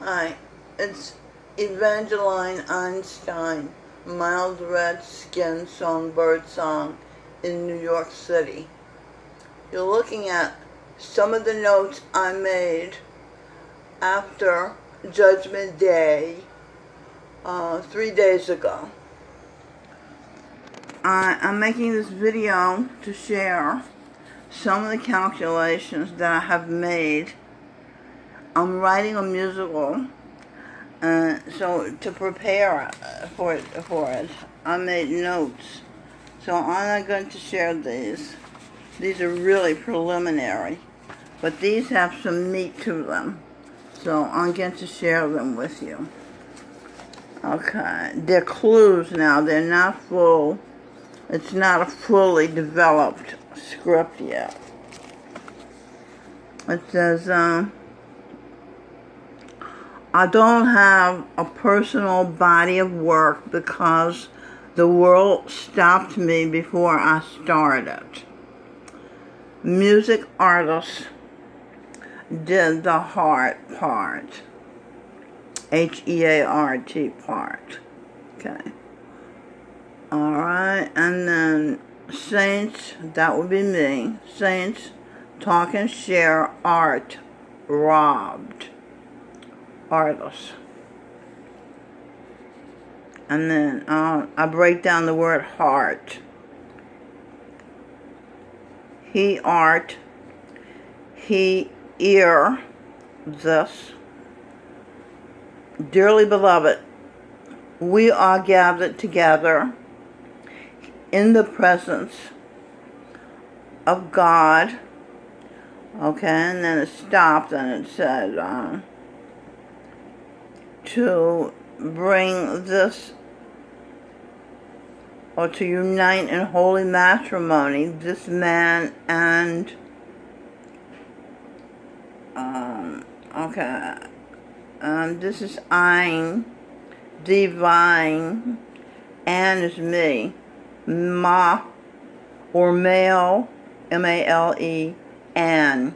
Hi, it's Evangeline Einstein, Mild Red Skin Songbird Song in New York City. You're looking at some of the notes I made after Judgment Day 3 days ago. I'm making this video to share some of the calculations that I have made. I'm writing a musical, so to prepare for it, I made notes. So I'm not going to share these. These are really preliminary, but these have some meat to them. So I'm going to share them with you. Okay, they're clues now. They're not full. It's not a fully developed script yet. It says, I don't have a personal body of work because the world stopped me before I started. Music artists did the hard part. H-E-A-R-T part. Okay. Alright, and then saints, that would be me. Saints talk and share art robbed. Artists. And then I break down the word heart. He art, he ear, this. Dearly beloved, we are gathered together in the presence of God. Okay, and then it stopped and it said, to bring this, or to unite in holy matrimony, this man and, this is Ein, divine, and is me, ma, or male, M-A-L-E, and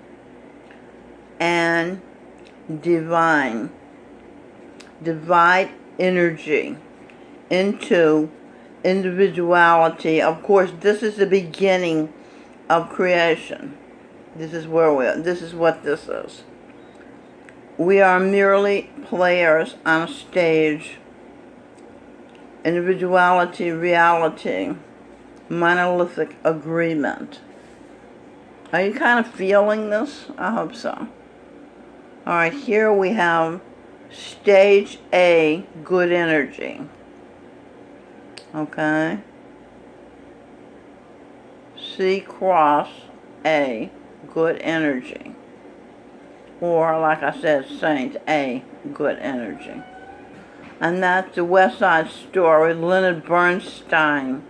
divine. Divide energy into individuality. Of course, this is the beginning of creation. This is where we are. This is what this is. We are merely players on a stage. Individuality, reality, monolithic agreement. Are you kind of feeling this? I hope so. All right, here we have Stage A, good energy. Okay. C cross A, good energy. Or, like I said, Saint A, good energy. And that's the West Side Story, Leonard Bernstein,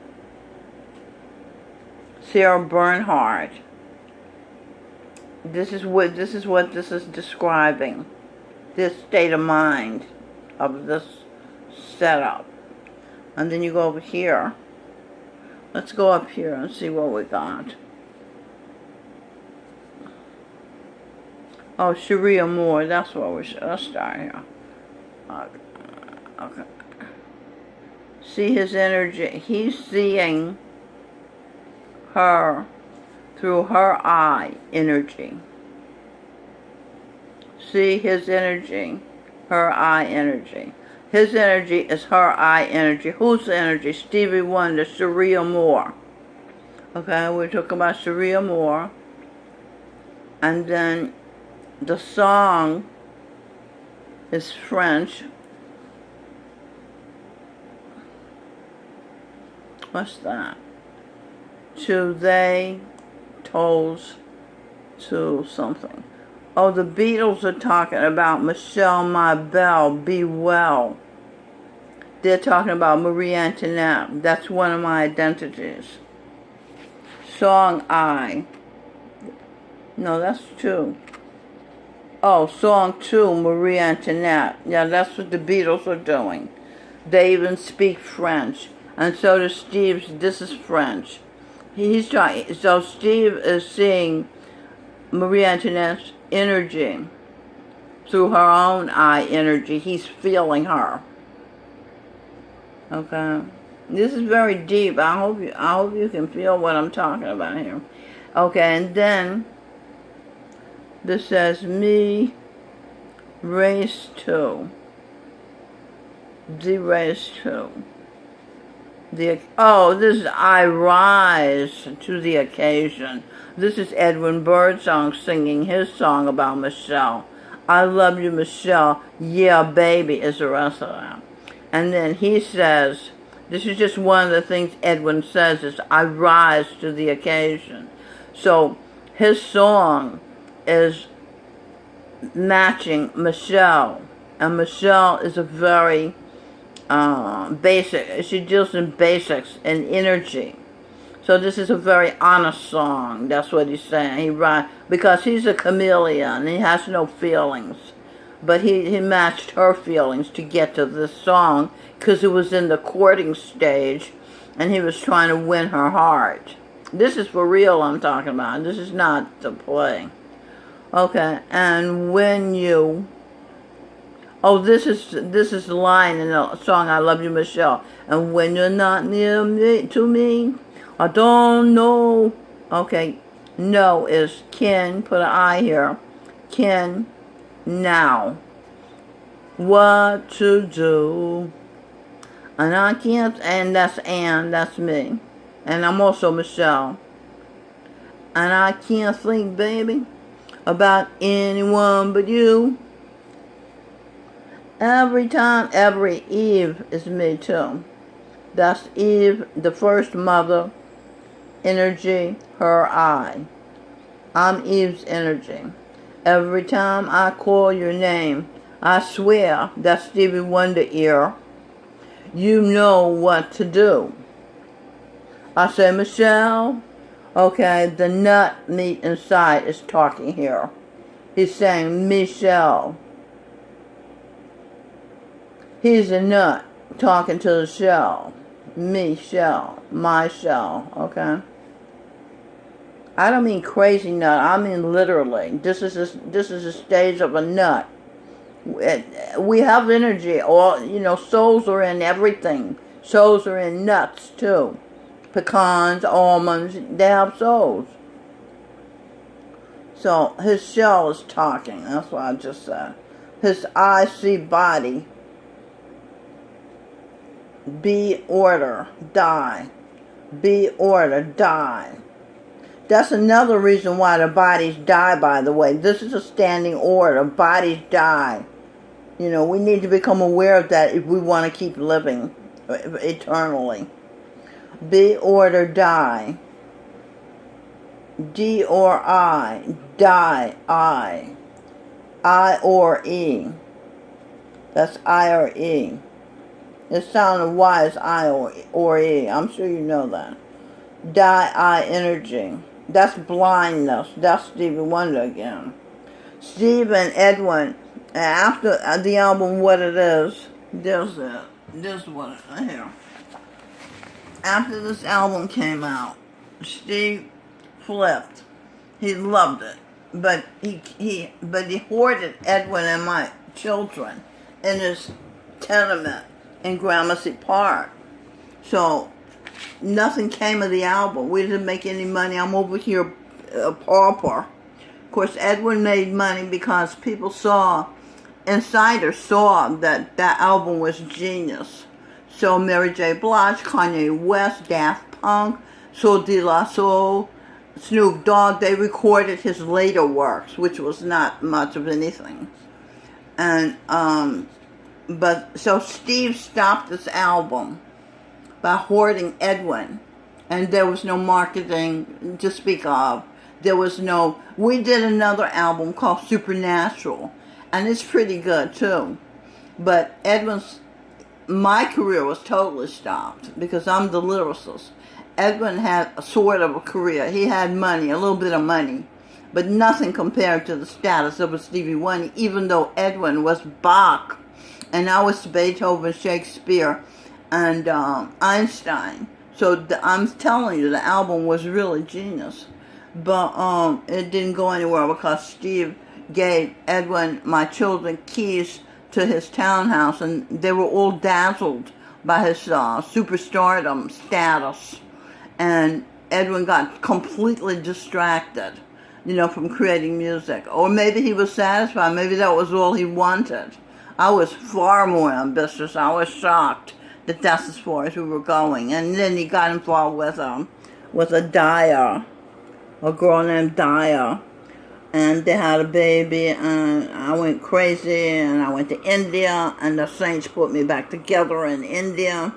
Sarah Bernhardt. This is what this is describing. This state of mind of this setup. And then you go over here. Let's go up here and see what we got. Oh, Sharia Moore, that's what we should. Let's start here. Okay. See his energy. He's seeing her through her eye energy. See his energy, her eye energy. His energy is her eye energy. Whose energy? Stevie Wonder, Sharia Moore. Okay, we're talking about Sharia Moore. And then the song is French. What's that? To they, tolls, to something. Oh, the Beatles are talking about Michelle, my belle, be well. They're talking about Marie Antoinette. That's one of my identities. Song I. No, that's two. Oh, song two, Marie Antoinette. Yeah, that's what the Beatles are doing. They even speak French. And so does Steve's, this is French. He's trying, so Steve is seeing Marie Antoinette's energy through her own eye energy. He's feeling her. Okay, this is very deep. I hope you can feel what I'm talking about here. Okay, and then this says me raised to the raised to the this is I rise to the occasion. This is Edwin Birdsong singing his song about Michelle. I love you, Michelle. Yeah, baby, is the rest of that. And then he says, this is just one of the things Edwin says, is I rise to the occasion. So his song is matching Michelle. And Michelle is a very basic, she deals in basics and energy. So this is a very honest song. That's what he's saying. He writes because he's a chameleon. He has no feelings. But he matched her feelings to get to this song because it was in the courting stage and he was trying to win her heart. This is for real I'm talking about. This is not the play. Okay, and when you... this is the line in the song I Love You, Michelle. And when you're not near me, to me, I don't know. Okay, no is can, put an I here. Can now what to do. And I can't, and that's me. And I'm also Michelle. And I can't think, baby, about anyone but you. Every time, every Eve is me too. That's Eve, the first mother, energy, her I. I'm Eve's energy. Every time I call your name, I swear, that's Stevie Wonder ear, you know what to do. I say, Michelle, okay, the nut meat inside is talking here. He's saying, Michelle. He's a nut talking to the shell. Me shell. My shell. Okay? I don't mean crazy nut. I mean literally. This is a stage of a nut. We have energy. All souls are in everything. Souls are in nuts too. Pecans, almonds. They have souls. So his shell is talking. That's what I just said. His I see body. Be order, die. Be order, die. That's another reason why the bodies die, by the way. This is a standing order. Bodies die. We need to become aware of that if we want to keep living eternally. Be order, die. D or I. Die, I. I or E. That's I or E. The sound of Y is I or E. I'm sure you know that. Die, I, energy. That's blindness. That's Stevie Wonder again. Steve and Edwin, after the album What It Is, this one here. After this album came out, Steve flipped. He loved it. But he hoarded Edwin and my children in his tenement in Gramercy Park. So nothing came of the album. We didn't make any money. I'm over here a pauper. Of course, Edwin made money because people insiders saw that album was genius. So Mary J. Blige, Kanye West, Daft Punk, Soul De La Soul, Snoop Dogg, they recorded his later works, which was not much of anything. And but so Steve stopped this album by hoarding Edwin, and there was no marketing to speak of. We did another album called Supernatural, and it's pretty good too. But my career was totally stopped because I'm the lyricist. Edwin had a sort of a career. He had money, a little bit of money, but nothing compared to the status of a Stevie Wonder, even though Edwin was Bach, and I was Beethoven, Shakespeare, and Einstein. So I'm telling you, the album was really genius. But it didn't go anywhere because Steve gave Edwin, my children, keys to his townhouse, and they were all dazzled by his superstardom status. And Edwin got completely distracted, from creating music. Or maybe he was satisfied. Maybe that was all he wanted. I was far more ambitious. I was shocked that that's as far as we were going. And then he got involved with a dyer, a girl named Dyer. And they had a baby, and I went crazy, and I went to India, and the saints put me back together in India.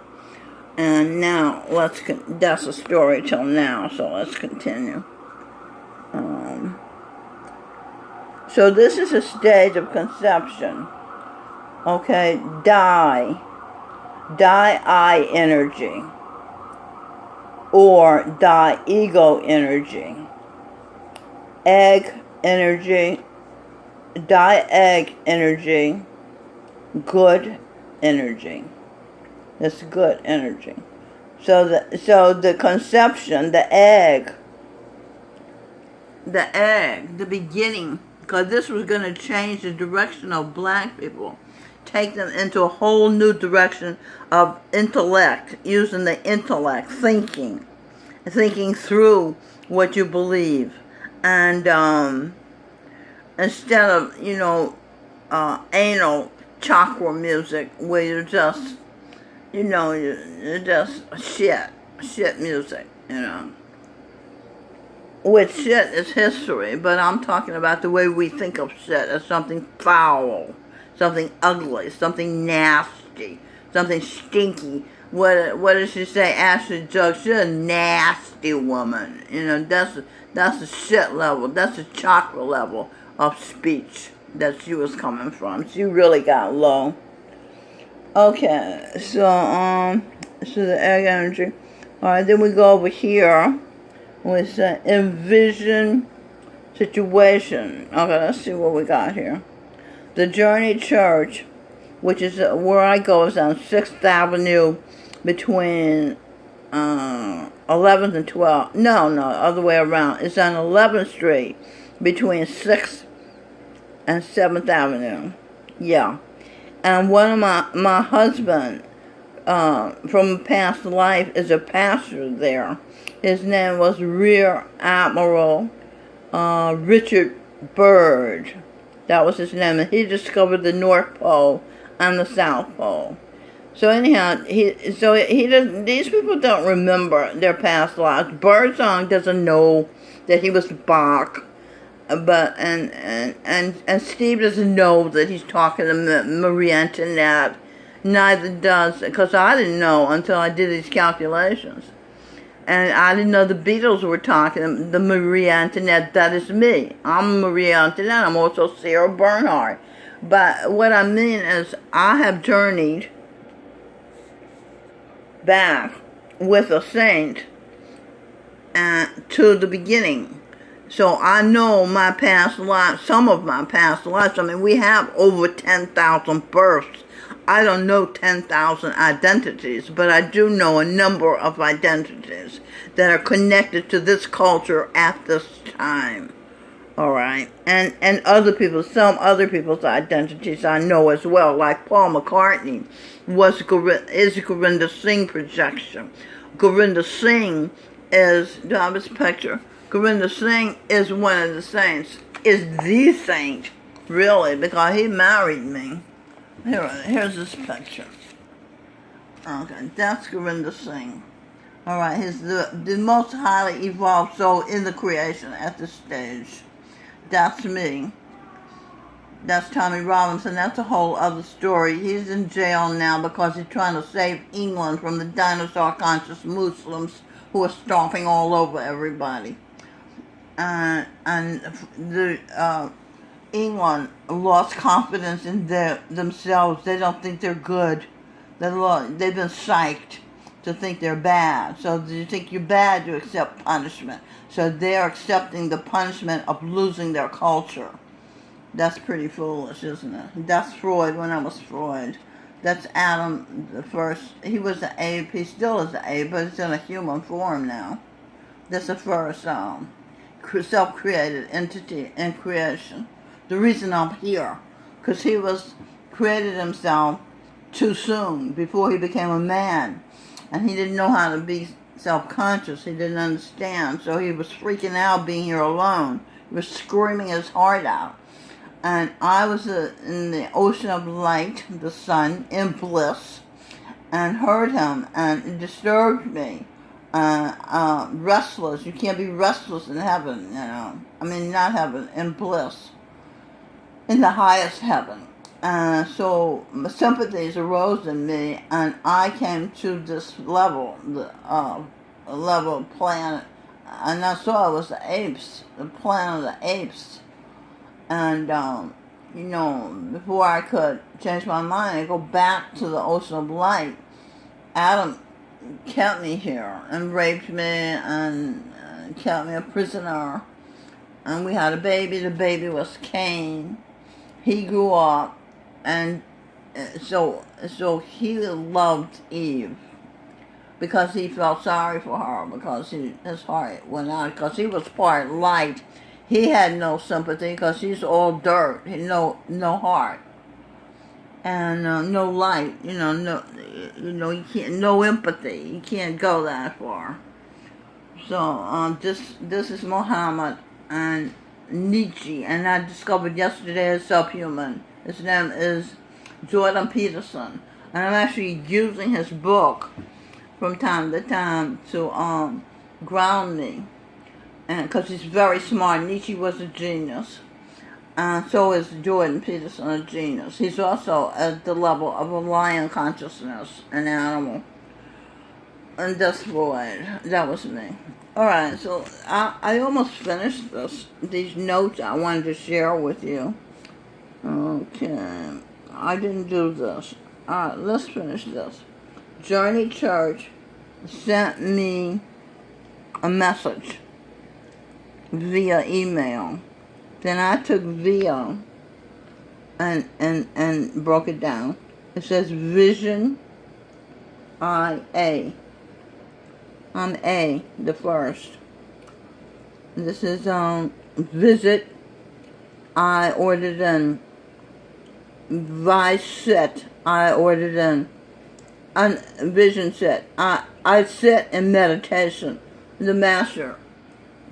And now, that's a story till now, so let's continue. So this is a stage of conception. Okay, I energy, or ego energy. Egg energy, egg energy, good energy. That's good energy. So the conception, the egg, the beginning, because this was going to change the direction of black people, take them into a whole new direction of intellect, using the intellect, thinking through what you believe. And instead of, anal chakra music where you're just, you're just shit music, Which shit is history, but I'm talking about the way we think of shit as something foul, something ugly, something nasty, something stinky. What did she say? Ashley Judd, she's a nasty woman. That's the shit level. That's the chakra level of speech that she was coming from. She really got low. Okay, so the egg energy. All right, then we go over here with envision situation. Okay, let's see what we got here. The Journey Church, which is where I go, is on 6th Avenue between 11th and 12th. No, other way around. It's on 11th Street between 6th and 7th Avenue. Yeah. And one of my husband from past life is a pastor there. His name was Rear Admiral Richard Byrd. That was his name. And he discovered the North Pole and the South Pole. So anyhow, these people don't remember their past lives. Birdsong doesn't know that he was Bach, but and Steve doesn't know that he's talking to Marie Antoinette. Neither does, because I didn't know until I did these calculations. And I didn't know the Beatles were talking, the Marie Antoinette, that is me. I'm Marie Antoinette, I'm also Sarah Bernhardt. But what I mean is, I have journeyed back with a saint to the beginning. So I know my past lives, some of my past lives. I mean, we have over 10,000 births. I don't know 10,000 identities, but I do know a number of identities that are connected to this culture at this time. All right, and some other people's identities I know as well, like Paul McCartney is Gurinder Singh projection. Gurinder Singh is, do I have this picture? Gurinder Singh is one of the saints, is the saint, really, because he married me. Here's this picture. Okay, that's Gurinder Singh. All right, he's the most highly evolved soul in the creation at this stage. That's me. That's Tommy Robinson. That's a whole other story. He's in jail now because he's trying to save England from the dinosaur-conscious Muslims who are stomping all over everybody. And England lost confidence in themselves. They don't think they're good. They've been psyched to think they're bad. So you think you're bad, you accept punishment. So they're accepting the punishment of losing their culture. That's pretty foolish, isn't it? That's Freud when I was Freud. That's Adam the first. He was an ape. He still is an ape, but it's in a human form now. That's the first self-created entity in creation. the reason I'm here. Because he created himself too soon, before he became a man. And he didn't know how to be self-conscious. He didn't understand. So he was freaking out being here alone. He was screaming his heart out. And I was in the ocean of light, the sun, in bliss, and heard him, and it disturbed me. Restless. You can't be restless in heaven, I mean, not heaven, in bliss. In the highest heaven. So sympathies arose in me, and I came to this level, the level of planet, and I saw it was the apes, the planet of the apes. And, before I could change my mind and go back to the ocean of light, Adam kept me here and raped me and kept me a prisoner. And we had a baby. The baby was Cain. He grew up, and so he loved Eve because he felt sorry for her, because his heart went out, because he was part light. He had no sympathy because he's all dirt. He no heart, and no light. You can't, no empathy. You can't go that far. So this is Muhammad and Nietzsche, and I discovered yesterday a subhuman. His name is Jordan Peterson, and I'm actually using his book from time to time to ground me, and because he's very smart. Nietzsche was a genius, and so is Jordan Peterson a genius. He's also at the level of a lion consciousness, an animal. And that's Freud. That was me. Alright, so I almost finished these notes I wanted to share with you. Okay. I didn't do this. Alright, let's finish this. Journey Church sent me a message via email. Then I took via and broke it down. It says Vision IA. I'm A, the first. This is visit. I ordered in. Vice set. I ordered in. Vision set. I sit in meditation. The master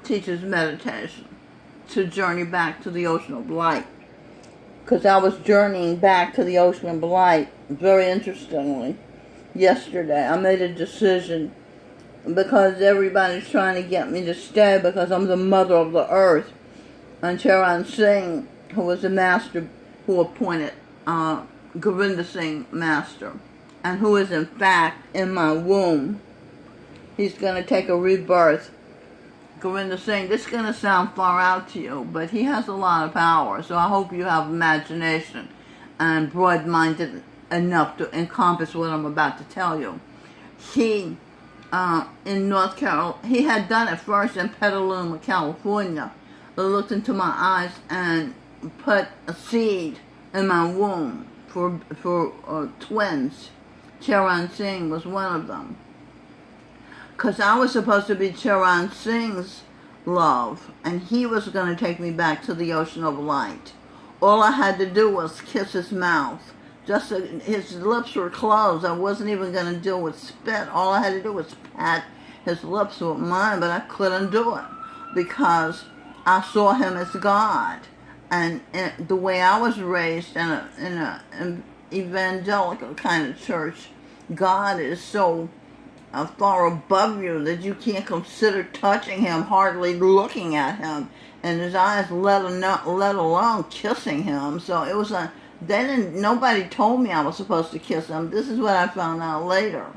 teaches meditation to journey back to the ocean of light. Because I was journeying back to the ocean of light, very interestingly, yesterday. I made a decision because everybody's trying to get me to stay because I'm the mother of the earth. And Charan Singh, who was the master who appointed Govinda Singh master, and who is in fact in my womb, he's going to take a rebirth. Govinda Singh, this is going to sound far out to you, but he has a lot of power, so I hope you have imagination and broad-minded enough to encompass what I'm about to tell you. He, in North Carolina, he had done it first in Petaluma, California. He looked into my eyes and put a seed in my womb for twins. Charan Singh was one of them. Because I was supposed to be Charan Singh's love, and he was going to take me back to the ocean of light. All I had to do was kiss his mouth. Just his lips were closed. I wasn't even going to deal with spit. All I had to do was pat his lips with mine, but I couldn't do it because I saw him as God. And the way I was raised in an evangelical kind of church, God is so far above you that you can't consider touching him, hardly looking at him, and his eyes, let alone kissing him. So it was nobody told me I was supposed to kiss him. This is what I found out later.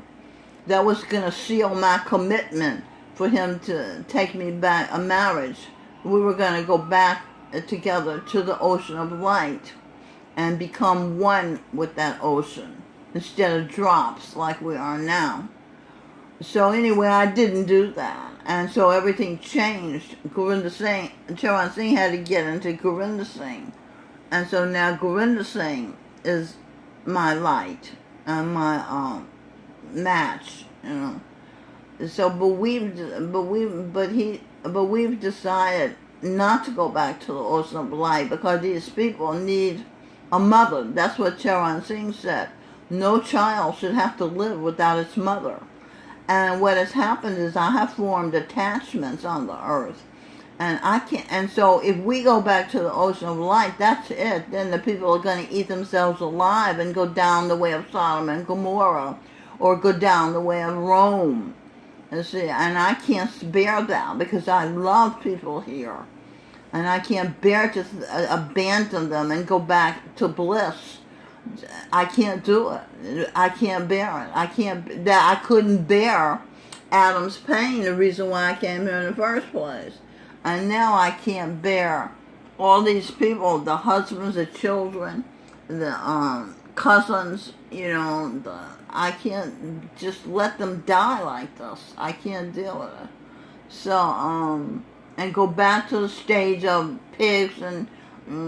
That was going to seal my commitment for him to take me back, a marriage. We were going to go back together to the ocean of light and become one with that ocean instead of drops like we are now. So anyway, I didn't do that, and so everything changed. Govinda Singh, Charan Singh had to get into Govinda Singh, and so now Govinda Singh is my light and my match, you know. So, but we've decided not to go back to the ocean of light, because these people need a mother. That's what Charan Singh said. No child should have to live without its mother. And what has happened is I have formed attachments on the earth. And I can't, and so if we go back to the ocean of light, that's it. Then the people are going to eat themselves alive and go down the way of Sodom and Gomorrah, or go down the way of Rome. And see, and I can't bear that, because I love people here. And I can't bear to abandon them and go back to bliss. I can't do it. I can't bear it. I couldn't bear Adam's pain, the reason why I came here in the first place. And now I can't bear all these people, the husbands, the children, the cousins, I can't just let them die like this. I can't deal with it. So, and go back to the stage of pigs and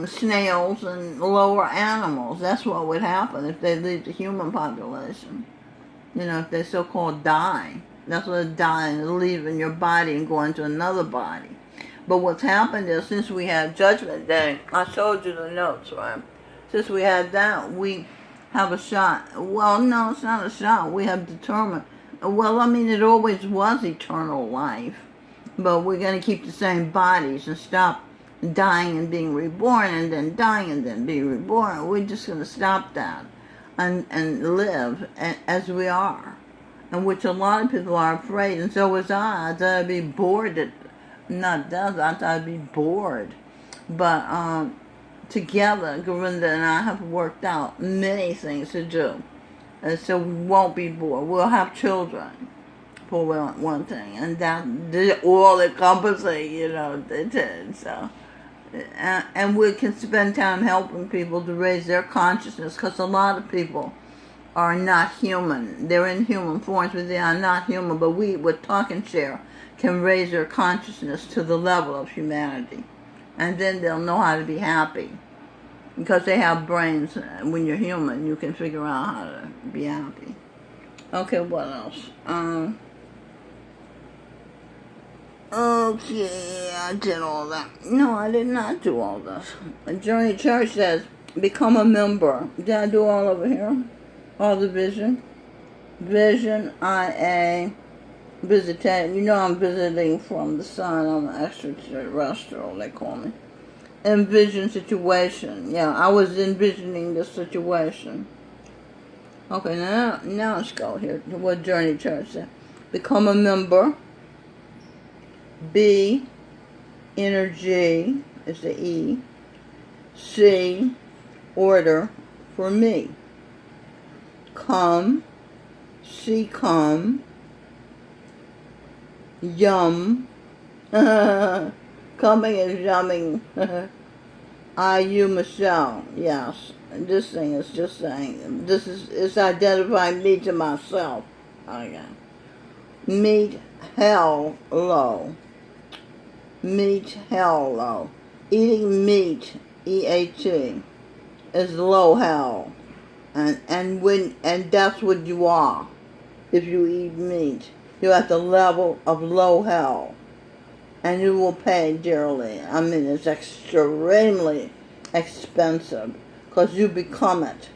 snails and lower animals. That's what would happen if they leave the human population. If they so-called die. That's what dying, leaving your body and going to another body. But what's happened is, since we had Judgment Day, I showed you the notes, right? Since we had that, we have a shot. Well, no, it's not a shot. We have determined. Well, I mean, it always was eternal life. But we're going to keep the same bodies and stop dying and being reborn, and then dying and then being reborn. We're just going to stop that and live as we are. And which a lot of people are afraid, and so was I. I thought I'd be bored. Not death, I thought I'd be bored. But together, Gorinda and I have worked out many things to do. And so we won't be bored. We'll have children, for one thing. And that all encompassing, so. And we can spend time helping people to raise their consciousness, because a lot of people are not human. They're in human forms, but they are not human. But we, with Talk and Share, can raise their consciousness to the level of humanity. And then they'll know how to be happy. Because they have brains. When you're human, you can figure out how to be happy. Okay, what else? Okay, I did all that. No, I did not do all this. Journey Church says, become a member. Did I do all over here? All the vision? Vision, IA, visitation. I'm visiting from the sun. I'm an extraterrestrial, they call me. Envision situation. Yeah, I was envisioning the situation. Okay, now let's go here to what Journey Church said. Become a member. B, energy is the E. C, order for me. Come, see, come. Yum. Coming is yumming. I, you, Michelle. Yes. And this thing is just saying, it's identifying me to myself. Okay. Meet hell low. Meet hell low. Eating meat, EAT, is low hell. And that's what you are. If you eat meat, you're at the level of low hell. And you will pay dearly. I mean, it's extremely expensive, because you become it.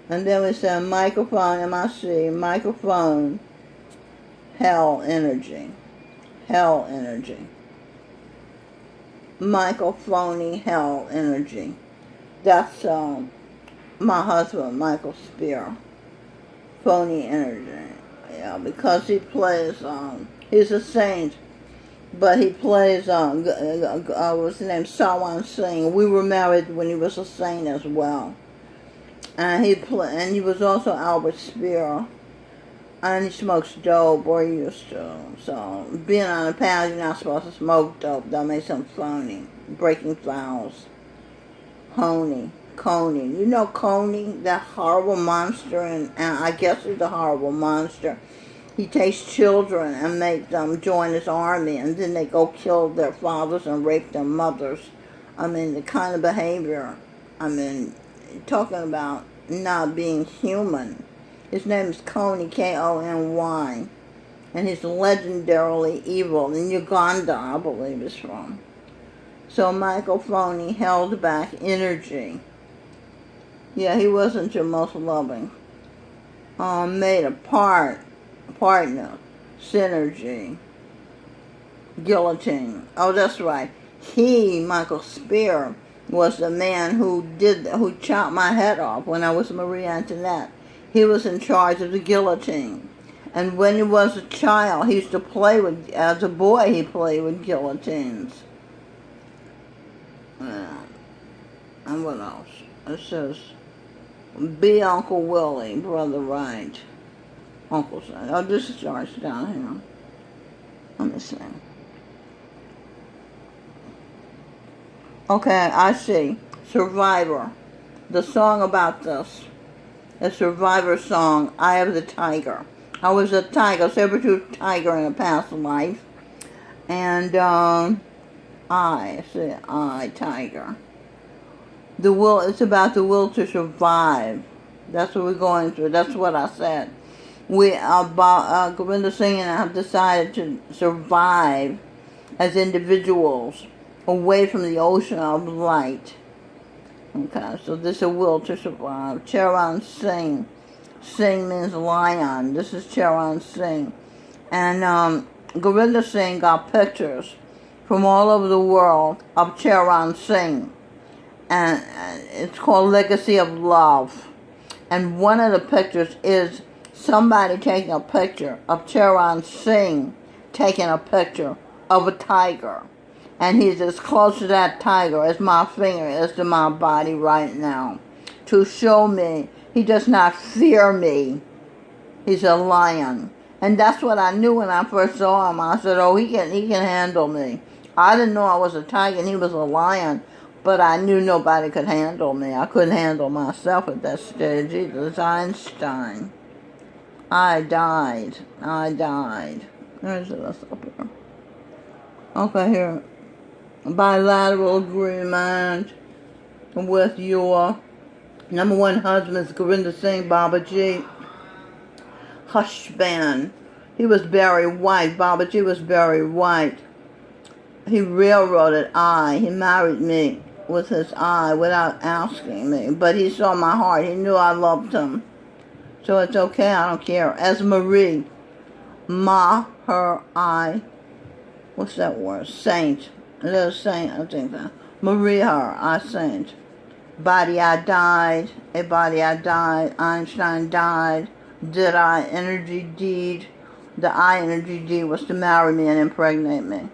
And then we say microphone, MIC, microphone, hell energy. Hell energy. Microphony hell energy. That's my husband, Michael Spear. Phony energy. Yeah, because he plays, he's a saint. But he plays, what's his name, Sawan Singh. We were married when he was a saint as well. And he was also Albert Speer. And he smokes dope, or he used to. So, being on a path, you're not supposed to smoke dope. That makes him phony. Breaking vows. Coney. You know Coney, that horrible monster, and I guess he's a horrible monster. He takes children and makes them join his army, and then they go kill their fathers and rape their mothers. I mean, the kind of behavior, talking about not being human. His name is Coney, Kony, and he's legendarily evil. In Uganda, I believe he's from. So Michael Phony held back energy. Yeah, he wasn't your most loving. Made a partner, synergy, guillotine. Oh, that's right. He, Michael Spear, was the man who chopped my head off when I was Marie Antoinette. He was in charge of the guillotine. And when he was a child, he used to play with, as a boy, he played with guillotines. Yeah. And what else? It says, be Uncle Willie, Brother Wright. Uncle Sam. Oh, this is George down here. Let me see. Okay, I see. Survivor. The song about this. A Survivor song, Eye of the Tiger. I was a tiger, saber-toothed tiger in a past life. And, tiger. The will, it's about the will to survive. That's what we're going through. That's what I said. Govinda Singh and I have decided to survive as individuals away from the ocean of light. Okay, so this is a will to survive. Charan Singh. Singh means lion. This is Charan Singh. And Govinda Singh got pictures from all over the world of Charan Singh. And it's called Legacy of Love. And one of the pictures is somebody taking a picture of Charan Singh taking a picture of a tiger. And he's as close to that tiger as my finger is to my body right now. To show me he does not fear me. He's a lion. And that's what I knew when I first saw him. I said, oh, he can handle me. I didn't know I was a tiger and he was a lion. But I knew nobody could handle me. I couldn't handle myself at that stage either. It's Einstein. I died. Where's it up here? Okay, here. Bilateral agreement with your number one husband, Govinda Singh Babaji. Hush band. He was very white. Babaji was very white. He railroaded He married me with his eye without asking me. But he saw my heart. He knew I loved him. So it's okay. I don't care. As Marie. Her, I. What's that word? Saint. It is saint, I think that. Marie, her, I saint. Body, I died. A body, I died. Einstein died. Did I? Energy deed. The I energy deed was to marry me and impregnate me.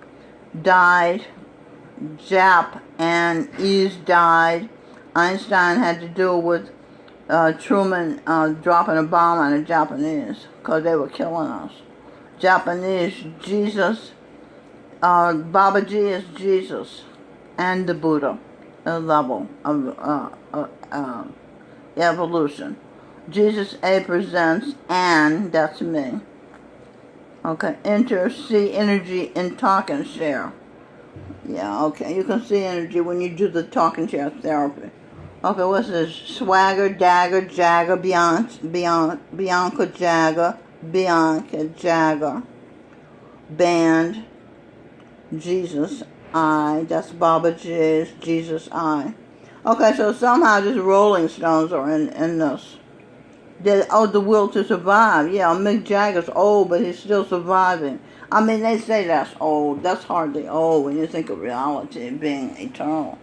Died. Jap and Ease died. Einstein had to do with Truman dropping a bomb on the Japanese because they were killing us. Japanese, Jesus, Babaji is Jesus and the Buddha, a level of evolution. Jesus A presents and that's me. Okay, enter, see energy in talk and share. Yeah, okay, you can see energy when you do the talk and share therapy. Okay, what's this? Swagger, Dagger, Jagger, Bianca Jagger, Band, Jesus, I, that's Babaji's Jesus, I. Okay, so somehow just Rolling Stones are in this. The will to survive. Yeah, Mick Jagger's old, but he's still surviving. I mean, they say that's old. That's hardly old when you think of reality being eternal.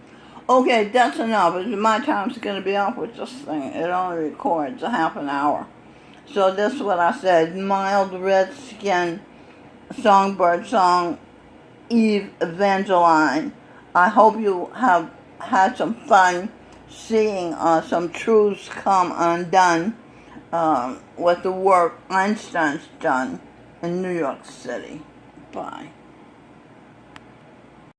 Okay, that's enough. My time's going to be off with this thing. It only records a half an hour. So this is what I said. Mild red skin, songbird song, Eve Evangeline. I hope you have had some fun seeing some truths come undone with the work Einstein's done in New York City. Bye.